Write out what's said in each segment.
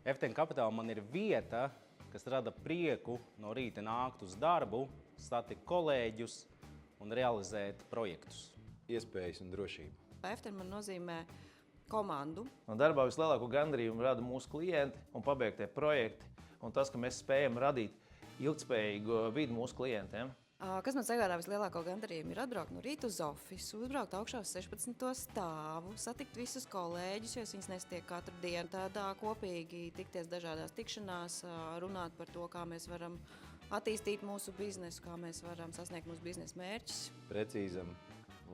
FTN Capital man ir vieta, kas rada prieku no rīta nākt uz darbu, satikt kolēģus un realizēt projektus. Iespējas un drošība. FTN man nozīmē komandu. No darbā vislielāko gandarījumu rada mūsu klienti un pabeigtie projekti, un tas, ka mēs spējam radīt ilgtspējīgu vidi mūsu klientiem. Kas man sagādā vislielāko gandarījumu ir atbraukt no rīta uz ofisu, uzbraukt augšā uz 16. stāvu, satikt visus kolēģus, jo es viņus nestiek katru dienu, tādā kopīgi tikties dažādās tikšanās, runāt par to, kā mēs varam attīstīt mūsu biznesu, kā mēs varam sasniegt mūsu biznesa mērķus. Precīzam,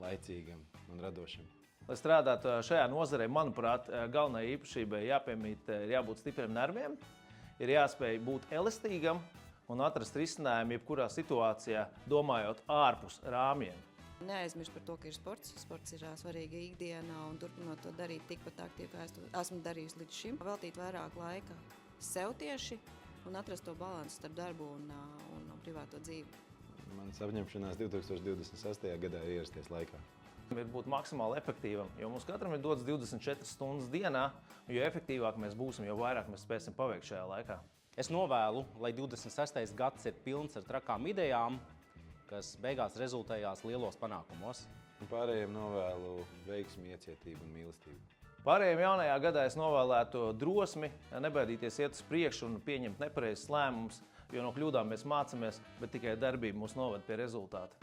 laicīgam un radošam. Lai strādātu šajā nozarē, manuprāt, galvenai īpašībai jāpiemīt, ir jābūt stipriem nerviem, ir jāspēj būt elastīgam un atrast risinājumu jebkurā situācijā, domājot ārpus rāmjiem. Neaizmirst par to, ka ir sports. Sports ir svarīga ikdienā un turpinot to darīt tikpat aktīvi, kā es to esmu darījusi līdz šim. Veltīt vairāk laika sev tieši un atrast to balansu starp darbu un privāto dzīvi. Manas apņemšanās 2026. gadā ir ierasties laikā. Ir būt maksimāli efektīvam, jo mums katram ir dots 24 stundas dienā, jo efektīvāk mēs būsim, jo vairāk mēs spēsim paveikt šajā laikā. Es novēlu, lai 26. gads ir pilns ar trakām idejām, kas beigās rezultējās lielos panākumos. Un pārējiem novēlu veiksmi, iecietību un mīlestību. Pārējiem jaunajā gadā es novēlētu drosmi, nebaidīties iet uz priekšu un pieņemt nepareizes lēmumus, jo no kļūdām mēs mācāmies, bet tikai darbība mūs noved pie rezultāta.